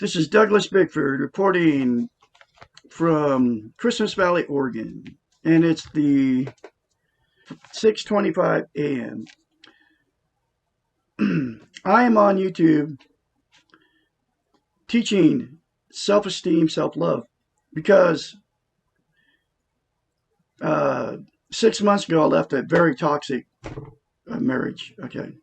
This is Douglas Bickford reporting from Christmas Valley, Oregon, and it's the 6:25 a.m. I am on YouTube teaching self-esteem, self-love, because 6 months ago I left a very toxic marriage. Okay.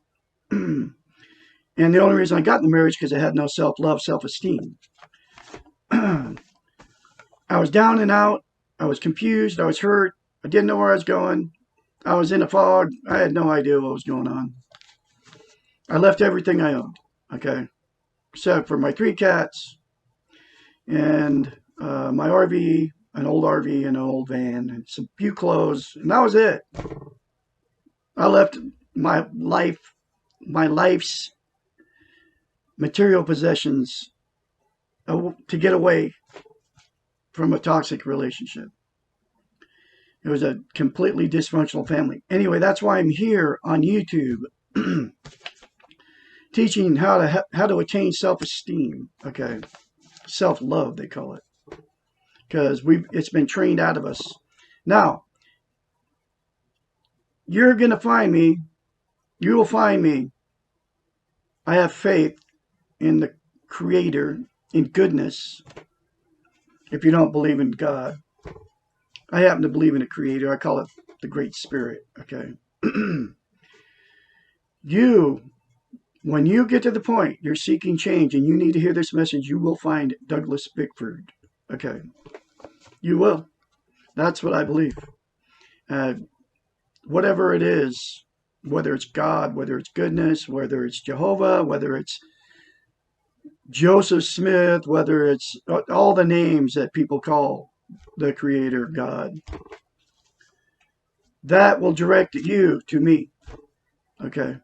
And the only reason I got in the marriage because I had no self-love, self-esteem. I was down and out. I was confused. I was hurt. I didn't know where I was going. I was in a fog. I had no idea what was going on. I left everything I owned, okay, except for my 3 cats and my RV, an old RV, an old van, and some few clothes, and that was it. I left my life's material possessions to get away from a toxic relationship. It was a completely dysfunctional family. Anyway, that's why I'm here on YouTube teaching how to attain self-esteem. Okay, self-love they call it, because it's been trained out of us. Now, you're gonna find me. You will find me. I have faith in the Creator, in goodness. If you don't believe in God, I happen to believe in a Creator. I call it the Great Spirit. Okay. When you get to the point you're seeking change and you need to hear this message, you will find Douglas Bickford. Okay. You will. That's what I believe. Whatever it is, whether it's God, whether it's goodness, whether it's Jehovah, whether it's Joseph Smith, whether it's all the names that people call the Creator, God, that will direct you to me. Okay.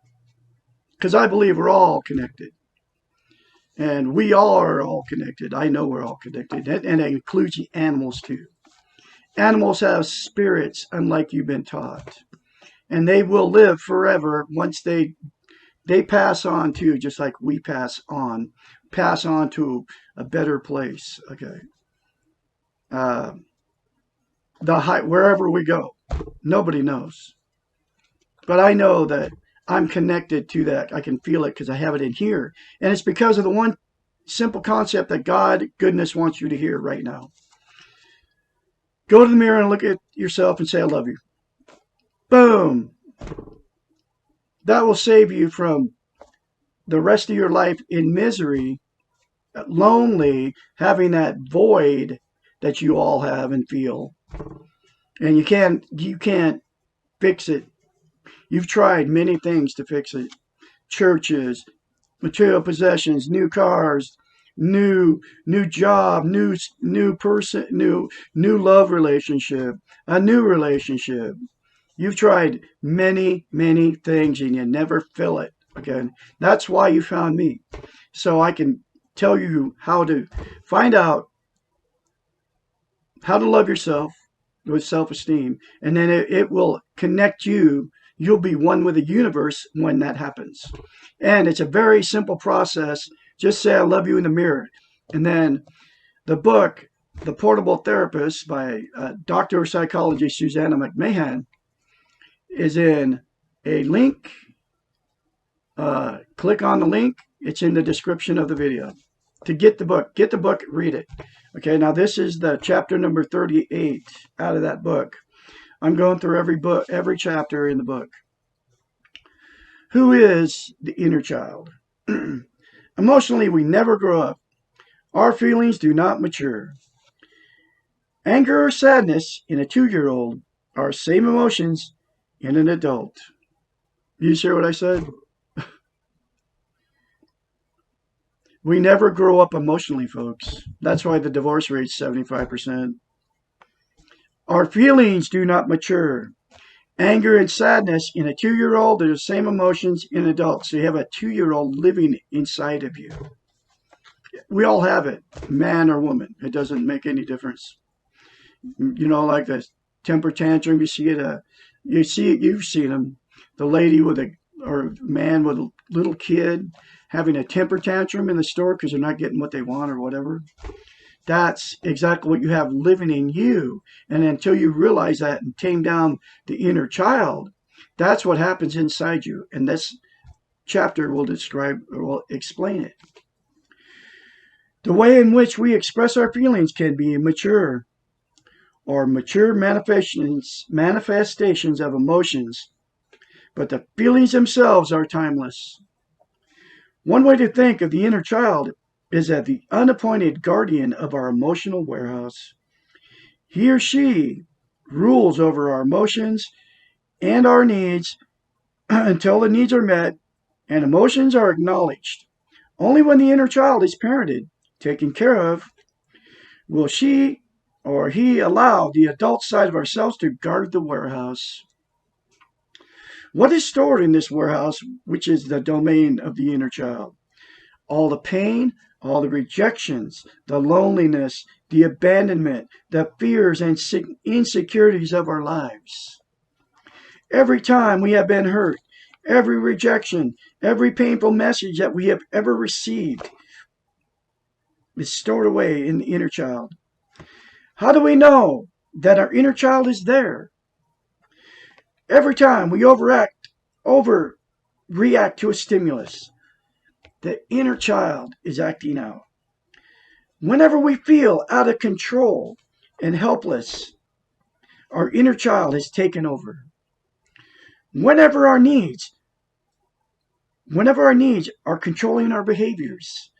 Because I believe we're all connected. And we are all connected. I know we're all connected. And it includes the animals too. Animals have spirits, unlike you've been taught. And they will live forever once they pass on to, just like we pass on to a better place. Okay. Wherever we go, nobody knows. But I know that I'm connected to that. I can feel it because I have it in here. And it's because of the one simple concept that God, goodness, wants you to hear right now. Go to the mirror and look at yourself and say, I love you. Boom. That will save you from the rest of your life in misery, lonely, having that void that you all have and feel. And you can't fix it. You've tried many things to fix it. Churches, material possessions, new cars, new job, new person, new love relationship, a new relationship. You've tried many things and you never fill it. Again, that's why you found me. So I can tell you how to find out how to love yourself with self-esteem, and then it will connect you. You'll be one with the universe when that happens. And it's a very simple process. Just say, I love you in the mirror. And then the book, The Portable Therapist by Doctor of Psychology Susanna McMahon, is in a link. Click on the link. It's in the description of the video. To get the book, read it. Okay, now this is the chapter number 38 out of that book. I'm going through every chapter in the book. Who is the inner child? Emotionally, we never grow up. Our feelings do not mature. Anger or sadness in a 2-year-old are same emotions in an adult. You hear what I said? We never grow up emotionally, folks. That's why the divorce rate is 75%. Our feelings do not mature. Anger and sadness in a 2-year-old are the same emotions in adults. So you have a 2-year-old living inside of you. We all have it, man or woman. It doesn't make any difference. You know, like the temper tantrum, you see it. You've seen them. The lady or man with a little kid having a temper tantrum in the store because they're not getting what they want or whatever. That's exactly what you have living in you. And until you realize that and tame down the inner child, that's what happens inside you. And this chapter will describe or will explain it. The way in which we express our feelings can be immature or mature manifestations of emotions, but the feelings themselves are timeless. One way to think of the inner child is as the unappointed guardian of our emotional warehouse. He or she rules over our emotions and our needs until the needs are met and emotions are acknowledged. Only when the inner child is parented, taken care of, will she or he allow the adult side of ourselves to guard the warehouse. What is stored in this warehouse, which is the domain of the inner child? All the pain, all the rejections, the loneliness, the abandonment, the fears and insecurities of our lives. Every time we have been hurt, every rejection, every painful message that we have ever received is stored away in the inner child. How do we know that our inner child is there? Every time we overreact to a stimulus, the inner child is acting out. Whenever we feel out of control and helpless, our inner child has taken over. Whenever our needs are controlling our behaviors,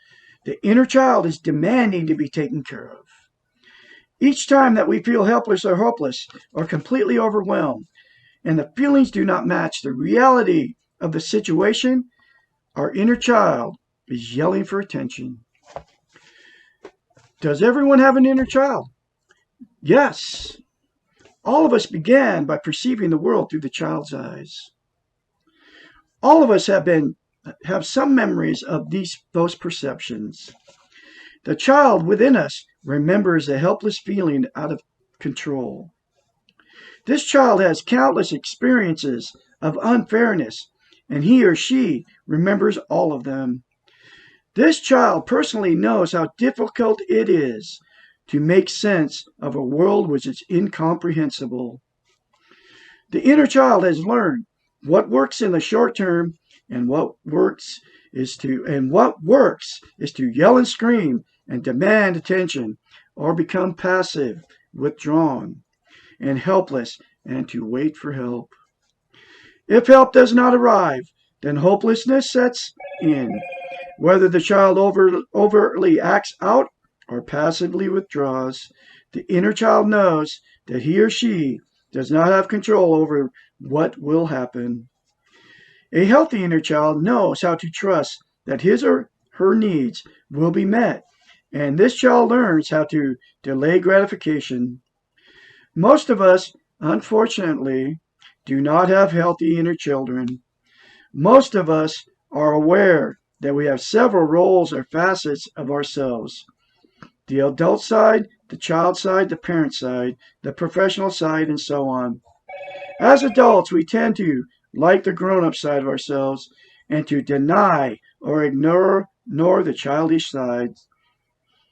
the inner child is demanding to be taken care of. Each time that we feel helpless or hopeless or completely overwhelmed, and the feelings do not match the reality of the situation, our inner child is yelling for attention. Does everyone have an inner child? Yes. All of us began by perceiving the world through the child's eyes. All of us have some memories of those perceptions. The child within us remembers the helpless feeling out of control. This child has countless experiences of unfairness, and he or she remembers all of them. This child personally knows how difficult it is to make sense of a world which is incomprehensible. The inner child has learned what works in the short term, and what works is to yell and scream and demand attention, or become passive, withdrawn, and helpless, and to wait for help. If help does not arrive, then hopelessness sets in. Whether the child overtly acts out or passively withdraws, the inner child knows that he or she does not have control over what will happen. A healthy inner child knows how to trust that his or her needs will be met, and this child learns how to delay gratification. Most of us, unfortunately, do not have healthy inner children. Most of us are aware that we have several roles or facets of ourselves: the adult side, the child side, the parent side, the professional side, and so on. As adults, we tend to like the grown-up side of ourselves and to deny or ignore the childish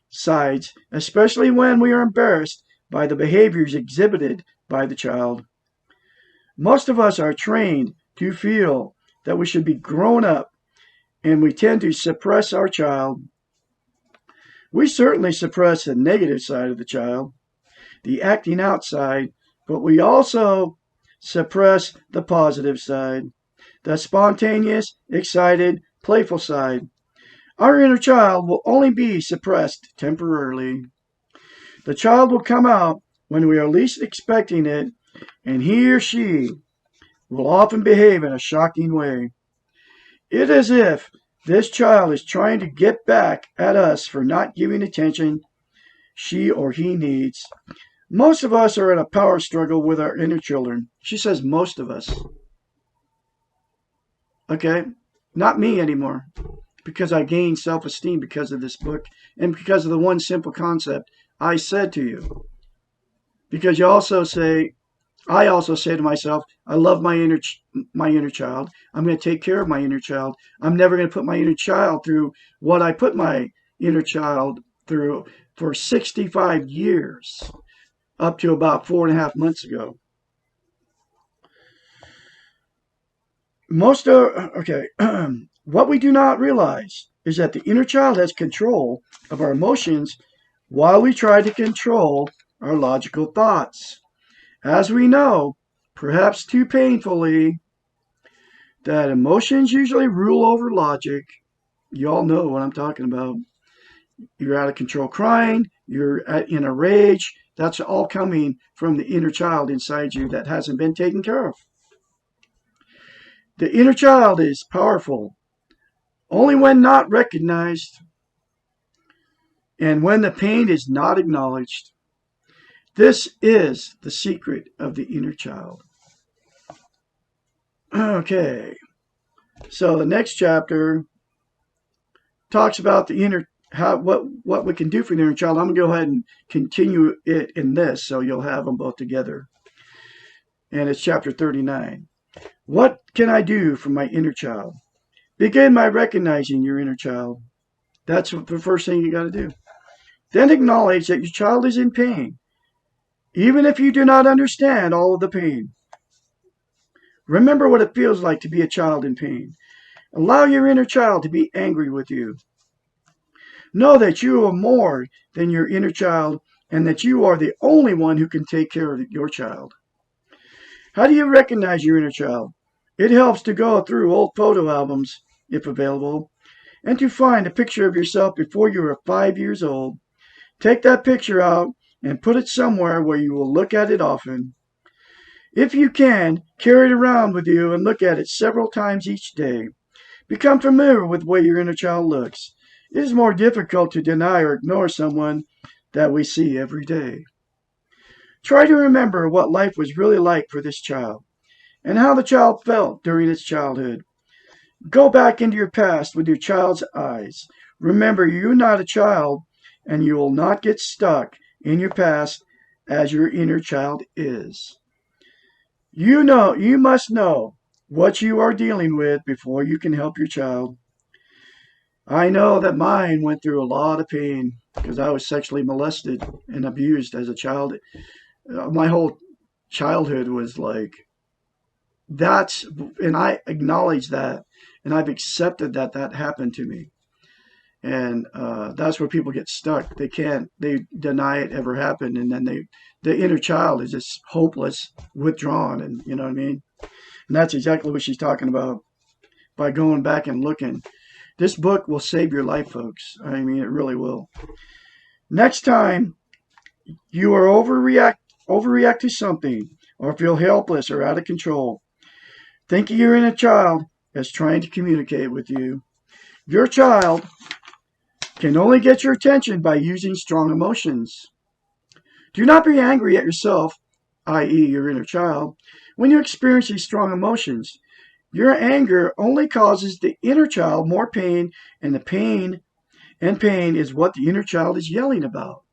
sides, especially when we are embarrassed by the behaviors exhibited by the child. Most of us are trained to feel that we should be grown up, and we tend to suppress our child. We certainly suppress the negative side of the child, the acting out side, but we also suppress the positive side, the spontaneous, excited, playful side. Our inner child will only be suppressed temporarily. The child will come out when we are least expecting it, and he or she will often behave in a shocking way. It is as if this child is trying to get back at us for not giving attention she or he needs. Most of us are in a power struggle with our inner children. She says most of us. Okay? Not me anymore. Because I gained self-esteem because of this book and because of the one simple concept I said to you. Because you also say, I also say to myself, I love my inner child. I'm going to take care of my inner child. I'm never going to put my inner child through what I put my inner child through for 65 years, up to about 4.5 months ago. Okay, what we do not realize is that the inner child has control of our emotions while we try to control our logical thoughts. As we know, perhaps too painfully, that emotions usually rule over logic. You all know what I'm talking about. You're out of control crying, in a rage. That's all coming from the inner child inside you that hasn't been taken care of. The inner child is powerful only when not recognized and when the pain is not acknowledged. This is the secret of the inner child. Okay, so the next chapter talks about the inner what we can do for the inner child. I'm gonna go ahead and continue it in this, so you'll have them both together. And it's chapter 39. What can I do for my inner child? Begin by recognizing your inner child. That's the first thing you got to do. Then acknowledge that your child is in pain, even if you do not understand all of the pain. Remember what it feels like to be a child in pain. Allow your inner child to be angry with you. Know that you are more than your inner child and that you are the only one who can take care of your child. How do you recognize your inner child? It helps to go through old photo albums, if available, and to find a picture of yourself before you were 5 years old. Take that picture out and put it somewhere where you will look at it often. If you can, carry it around with you and look at it several times each day. Become familiar with the way your inner child looks. It is more difficult to deny or ignore someone that we see every day. Try to remember what life was really like for this child and how the child felt during its childhood. Go back into your past with your child's eyes. Remember, you're not a child and you will not get stuck in your past as your inner child is. You must know what you are dealing with before you can help your child. I know that mine went through a lot of pain because I was sexually molested and abused as a child. My whole childhood was like that's, and I acknowledge that, and I've accepted that that happened to me. And that's where people get stuck. They deny it ever happened, and then the inner child is just hopeless, withdrawn, and you know what I mean. And that's exactly what she's talking about by going back and looking. This book will save your life, folks. I mean, it really will. Next time you are overreact to something, or feel helpless or out of control, think of your inner child as trying to communicate with you. Your child can only get your attention by using strong emotions. Do not be angry at yourself, i.e., your inner child, when you experience these strong emotions. Your anger only causes the inner child more pain, and the pain is what the inner child is yelling about.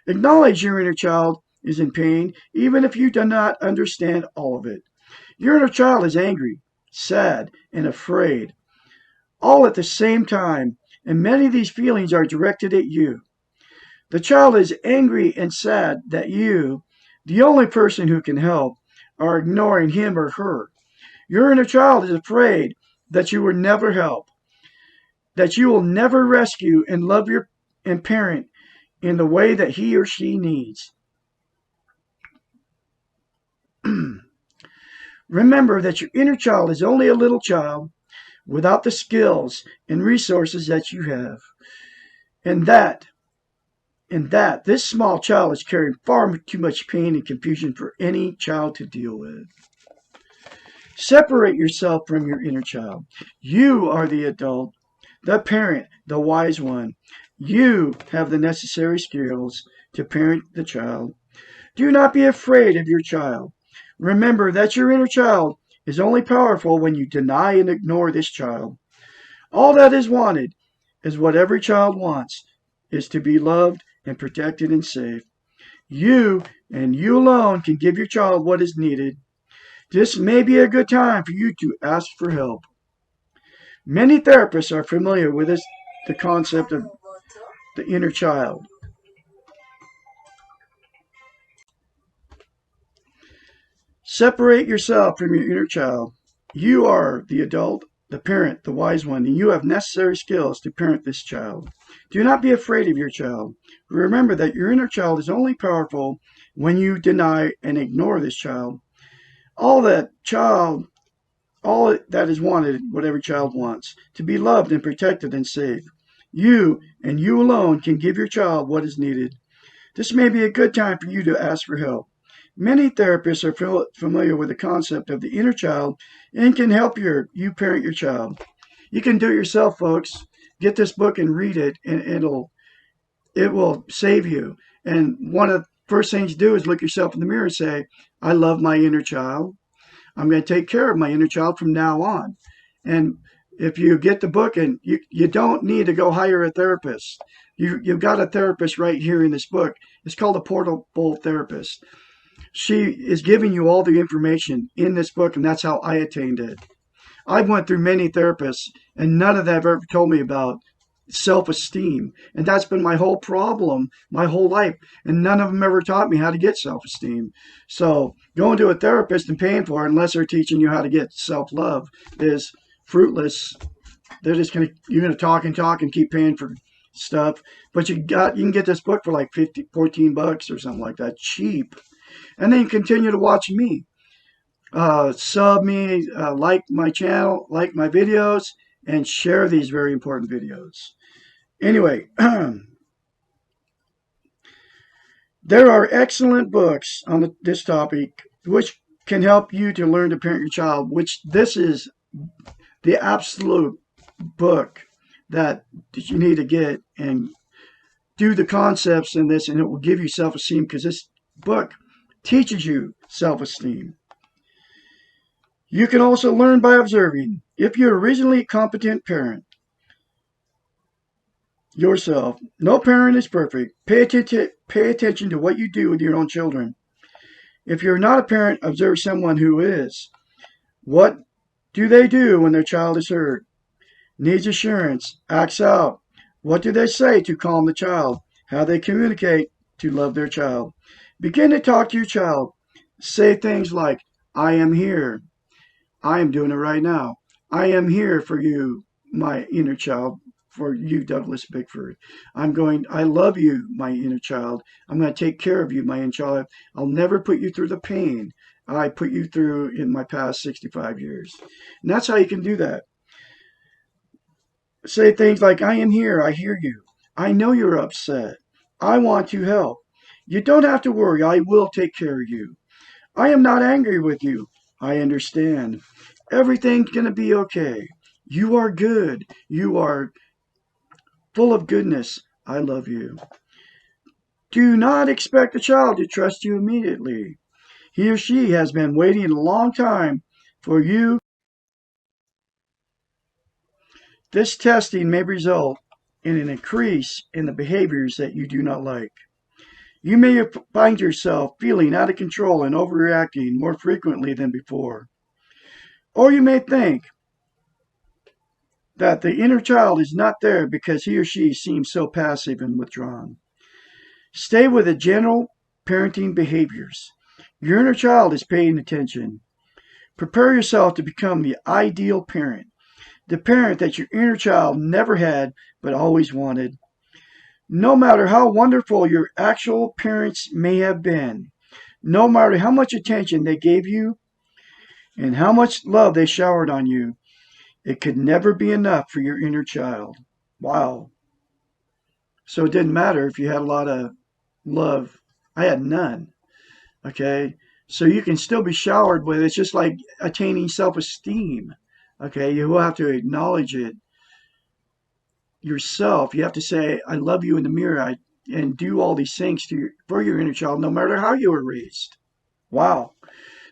Acknowledge your inner child is in pain, even if you do not understand all of it. Your inner child is angry, sad, and afraid, all at the same time, and many of these feelings are directed at you. The child is angry and sad that you, the only person who can help, are ignoring him or her. Your inner child is afraid that you will never help, that you will never rescue and love your and parent in the way that he or she needs. Remember that your inner child is only a little child without the skills and resources that you have. And that this small child is carrying far too much pain and confusion for any child to deal with. Separate yourself from your inner child. You are the adult, the parent, the wise one. You have the necessary skills to parent the child. Do not be afraid of your child. Remember that your inner child is only powerful when you deny and ignore this child. All that is wanted is what every child wants, is to be loved and protected and safe. You and you alone can give your child what is needed. This may be a good time for you to ask for help. Many therapists are familiar with the concept of the inner child. Separate yourself from your inner child. You are the adult, the parent, the wise one, and you have necessary skills to parent this child. Do not be afraid of your child. Remember that your inner child is only powerful when you deny and ignore this child. All that child, all that is wanted, what every child wants, to be loved and protected and safe. You and you alone can give your child what is needed. This may be a good time for you to ask for help. Many therapists are familiar with the concept of the inner child and can help you parent your child. You can do it yourself, folks. Get this book and read it, and it will save you. And one of the first things to do is look yourself in the mirror and say, I love my inner child. I'm going to take care of my inner child from now on. And if you get the book, and you don't need to go hire a therapist. You've got a therapist right here in this book. It's called a portable therapist. She is giving you all the information in this book, and that's how I attained it. I've went through many therapists, and none of them have ever told me about self-esteem. And that's been my whole problem my whole life. And none of them ever taught me how to get self-esteem. So going to a therapist and paying for it, unless they're teaching you how to get self-love, is fruitless. They're just you're gonna talk and keep paying for stuff. But you can get this book for like $14 or something like that, cheap. And then you continue to watch me. Sub me, like my channel, like my videos, and share these very important videos. Anyway, there are excellent books on this topic which can help you to learn to parent your child, which this is the absolute book that you need to get and do the concepts in this, and it will give you self-esteem, because this book teaches you self-esteem. You can also learn by observing. If you're a reasonably competent parent yourself, no parent is perfect. Pay attention to what you do with your own children. If you're not a parent, observe someone who is. What do they do when their child is hurt? Needs assurance, acts out. What do they say to calm the child? How they communicate to love their child. Begin to talk to your child. Say things like, I am here. I am doing it right now. I am here for you, my inner child, for you, Douglas Bickford. I love you, my inner child. I'm going to take care of you, my inner child. I'll never put you through the pain I put you through in my past 65 years. And that's how you can do that. Say things like, I am here. I hear you. I know you're upset. I want to help. You don't have to worry. I will take care of you. I am not angry with you. I understand. Everything's going to be okay. You are good. You are full of goodness. I love you. Do not expect the child to trust you immediately. He or she has been waiting a long time for you. This testing may result in an increase in the behaviors that you do not like. You may find yourself feeling out of control and overreacting more frequently than before. Or you may think that the inner child is not there because he or she seems so passive and withdrawn. Stay with the general parenting behaviors. Your inner child is paying attention. Prepare yourself to become the ideal parent, the parent that your inner child never had but always wanted. No matter how wonderful your actual parents may have been, no matter how much attention they gave you and how much love they showered on you, it could never be enough for your inner child. Wow. So it didn't matter if you had a lot of love. I had none. Okay. So you can still be showered with it. It's just like attaining self-esteem. Okay. You will have to acknowledge it yourself. You have to say, I love you in the mirror, and do all these things for your inner child, no matter how you were raised. Wow.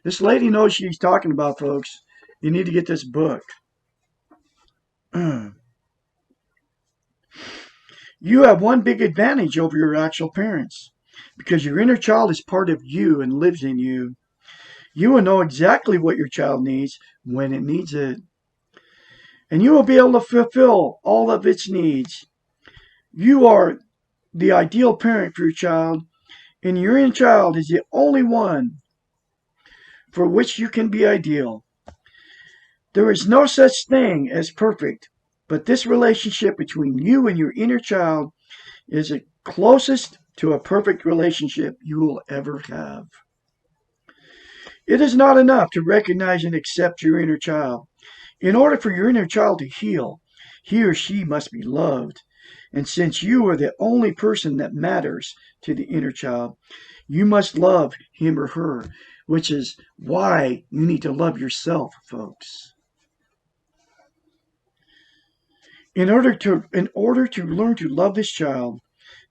This lady knows what she's talking about, folks. You need to get this book. You have one big advantage over your actual parents. because your inner child is part of you and lives in you. You will know exactly what your child needs when it needs it. And you will be able to fulfill all of its needs. You are the ideal parent for your child, and your inner child is the only one for which you can be ideal. There is no such thing as perfect, but this relationship between you and your inner child is the closest to a perfect relationship you will ever have. It is not enough to recognize and accept your inner child. In order for your inner child to heal, he or she must be loved. And since you are the only person that matters to the inner child, you must love him or her, which is why you need to love yourself, folks. In order to learn to love this child,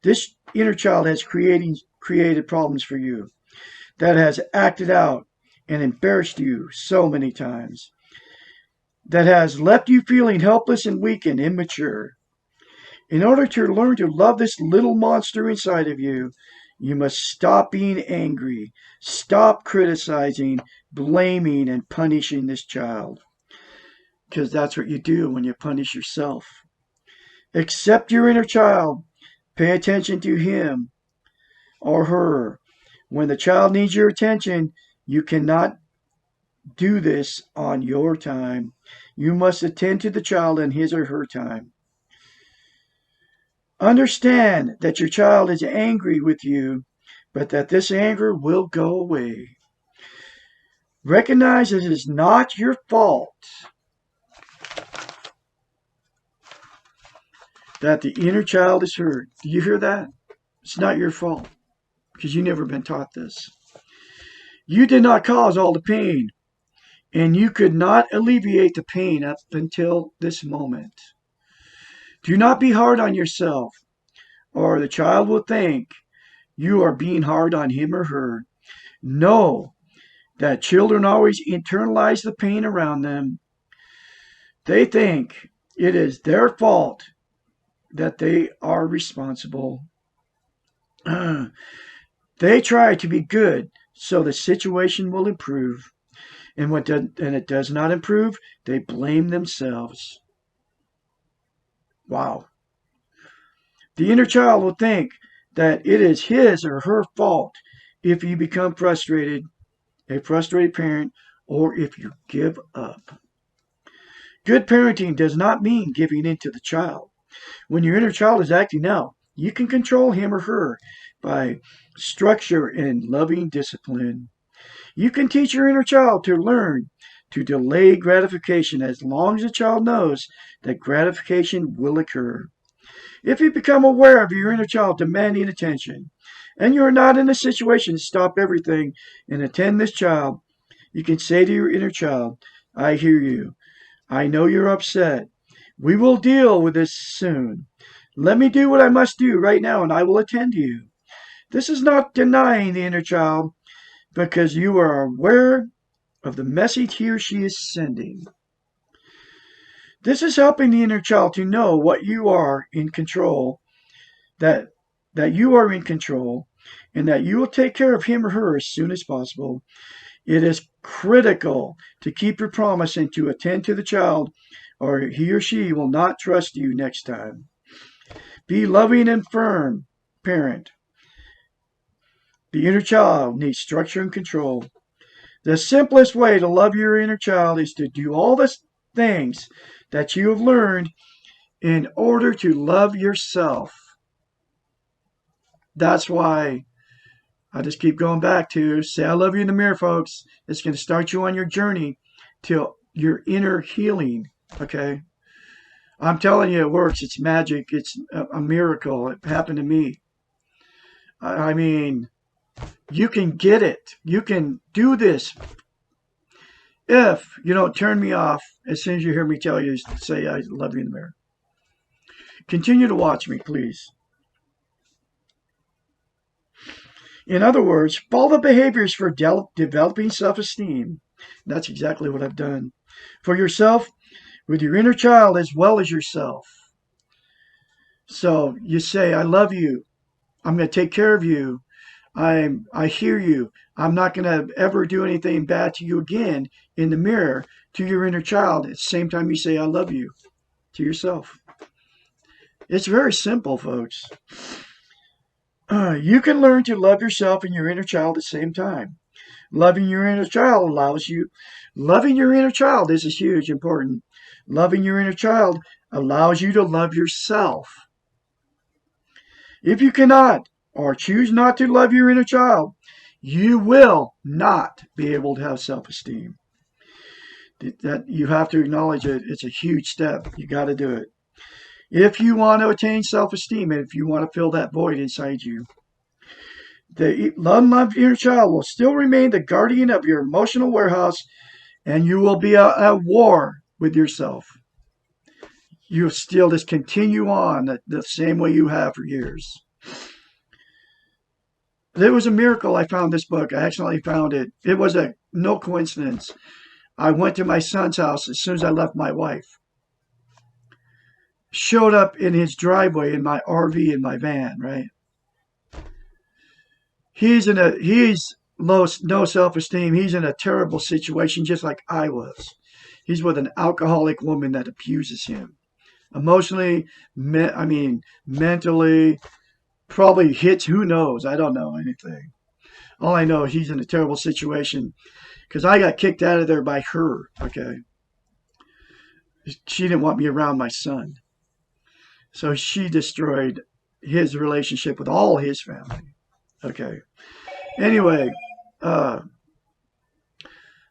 this inner child has created problems for you, that has acted out and embarrassed you so many times, that has left you feeling helpless and weak and immature. In order to learn to love this little monster inside of you, you must stop being angry, stop criticizing, blaming, and punishing this child. Because that's what you do when you punish yourself. Accept your inner child. Pay attention to him or her. When the child needs your attention, you cannot do this on your time. You must attend to the child on his or her time. Understand that your child is angry with you, but that this anger will go away. Recognize it is not your fault that the inner child is hurt. Do you hear that? It's not your fault because you've never been taught this. You did not cause all the pain, and you could not alleviate the pain up until this moment. Do not be hard on yourself, or the child will think you are being hard on him or her. Know that children always internalize the pain around them. They think it is their fault, that they are responsible. They try to be good so the situation will improve. And when it does not improve, they blame themselves. Wow. The inner child will think that it is his or her fault if you become frustrated, a frustrated parent, or if you give up. Good parenting does not mean giving in to the child. When your inner child is acting out, you can control him or her by structure and loving discipline. You can teach your inner child to learn to delay gratification as long as the child knows that gratification will occur. If you become aware of your inner child demanding attention, and you are not in a situation to stop everything and attend this child, you can say to your inner child, I hear you. I know you're upset. We will deal with this soon. Let me do what I must do right now, and I will attend to you. This is not denying the inner child, because you are aware of the message he or she is sending. This is helping the inner child to know what you are in control, that you are in control, and that you will take care of him or her as soon as possible. It is critical to keep your promise and to attend to the child, or he or she will not trust you next time. Be loving and firm, parent. The inner child needs structure and control. The simplest way to love your inner child is to do all the things that you have learned in order to love yourself. That's why I just keep going back to say I love you in the mirror, folks. It's going to start you on your journey to your inner healing, okay? I'm telling you, it works. It's magic. It's a miracle. It happened to me. I mean, you can get it. You can do this. If you don't turn me off as soon as you hear me tell you, say I love you in the mirror. Continue to watch me, please. In other words, follow the behaviors for developing self-esteem. That's exactly what I've done. For yourself, with your inner child as well as yourself. So you say, I love you. I'm going to take care of you. I hear you. I'm not going to ever do anything bad to you again in the mirror to your inner child at the same time you say I love you to yourself. It's very simple, folks. You can learn to love yourself and your inner child at the same time. Loving your inner child allows you, loving your inner child, this is huge, important. Loving your inner child allows you to love yourself. If you cannot or choose not to love your inner child, you will not be able to have self-esteem. That you have to acknowledge it. It's a huge step. You got to do it. If you want to attain self-esteem and if you want to fill that void inside you, the unloved inner child will still remain the guardian of your emotional warehouse, and you will be at war with yourself. You'll still just continue on the same way you have for years. It was a miracle I found this book. I accidentally found it. It was no coincidence. I went to my son's house as soon as I left my wife. Showed up in his driveway in my RV in my van, right? He's low, no self-esteem. He's in a terrible situation, just like I was. He's with an alcoholic woman that abuses him, emotionally. Mentally, probably hits. Who knows? I don't know anything. All I know is he's in a terrible situation because I got kicked out of there by her. Okay, she didn't want me around my son, so she destroyed his relationship with all his family. Okay. Anyway,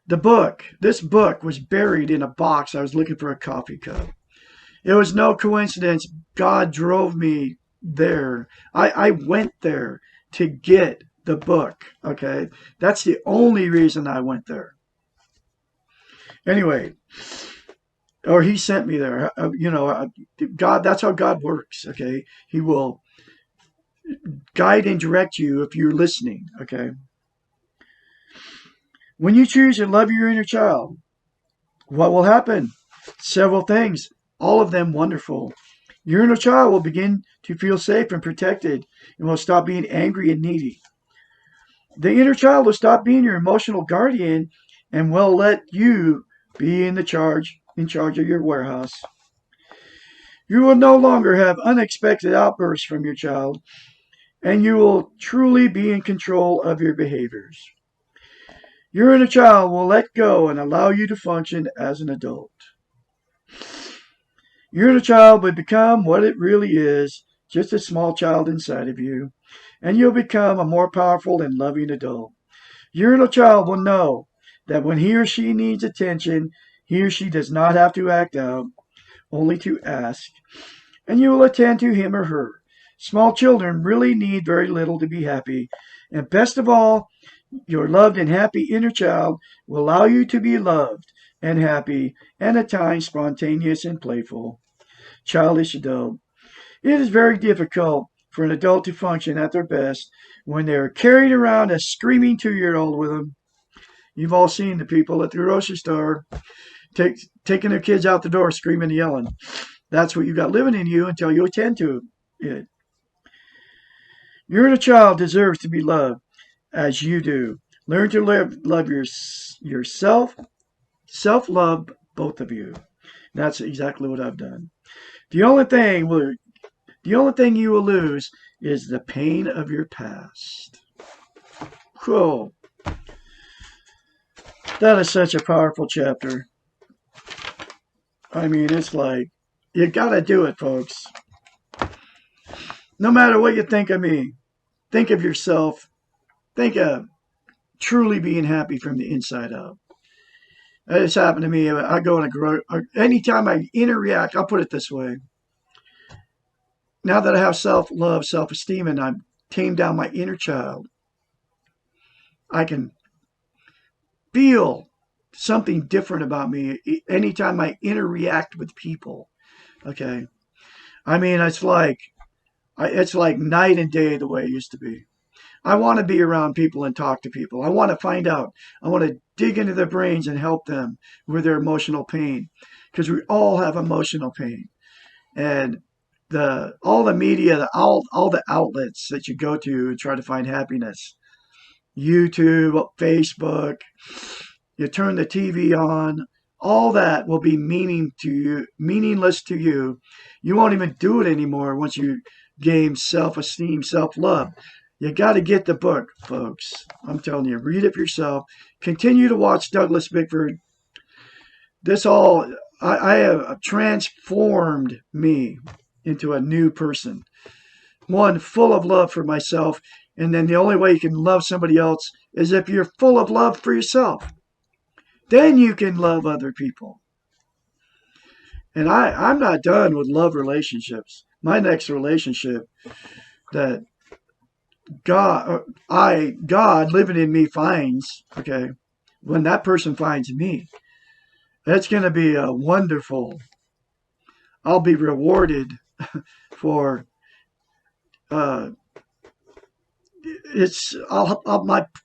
this book was buried in a box. I was looking for a coffee cup. It was no coincidence. God drove me there. I went there to get the book. Okay. That's the only reason I went there. Anyway, or he sent me there. God, that's how God works. Okay. He will guide and direct you if you're listening. Okay. When you choose to love your inner child, what will happen? Several things, all of them wonderful. Your inner child will begin to feel safe and protected and will stop being angry and needy. The inner child will stop being your emotional guardian and will let you be in charge of your warehouse. You will no longer have unexpected outbursts from your child, and you will truly be in control of your behaviors. Your inner child will let go and allow you to function as an adult. Your inner child will become what it really is, just a small child inside of you, and you'll become a more powerful and loving adult. Your inner child will know that when he or she needs attention, he or she does not have to act out, only to ask, and you will attend to him or her. Small children really need very little to be happy, and best of all, your loved and happy inner child will allow you to be loved and happy and at times spontaneous and playful. Childish adult. It is very difficult for an adult to function at their best when they're carrying around a screaming 2-year-old with them. You've all seen the people at the grocery store taking their kids out the door screaming and yelling. That's what you got living in you until you attend to it. Your inner child deserves to be loved as you do. Learn to love yourself, self-love, both of you. That's exactly what I've done. The only thing you will lose is the pain of your past. Cool. That is such a powerful chapter. It's like, you gotta do it, folks. No matter what you think of me, think of yourself. Think of truly being happy from the inside out. It's happened to me. I go in anytime I interact, I'll put it this way. Now that I have self-love, self-esteem, and I've tamed down my inner child, I can feel something different about me anytime I interact with people. Okay. It's like night and day the way it used to be. I want to be around people and talk to people. I want to find out. I want to dig into their brains and help them with their emotional pain, because we all have emotional pain. And all the media, all the outlets that you go to and try to find happiness. YouTube, Facebook, you turn the TV on, all that will be meaningless to you. You won't even do it anymore once you gain self-esteem, self-love. You got to get the book, folks. I'm telling you, read it for yourself. Continue to watch Douglas Bickford. This all, I have transformed me into a new person. One, full of love for myself. And then the only way you can love somebody else is if you're full of love for yourself. Then you can love other people. And I'm not done with love relationships. My next relationship that God living in me finds, okay, when that person finds me, that's going to be a wonderful. I'll be rewarded for uh,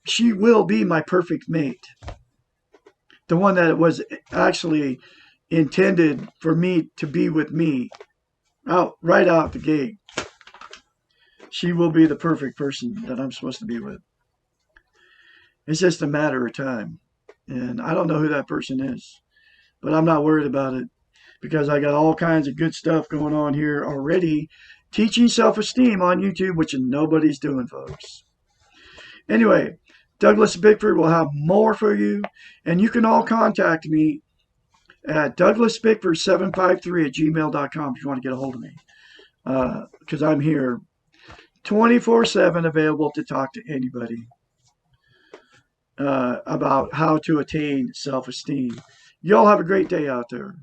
she will be my perfect mate, the one that was actually intended for me to be with me right out the gate. She will be the perfect person that I'm supposed to be with. It's just a matter of time. And I don't know who that person is, but I'm not worried about it because I got all kinds of good stuff going on here already. Teaching self-esteem on YouTube, which nobody's doing, folks. Anyway, Douglas Bickford will have more for you, and you can all contact me at douglasbickford753@gmail.com if you want to get a hold of me, because I'm here 24/7 available to talk to anybody about how to attain self-esteem. Y'all have a great day out there.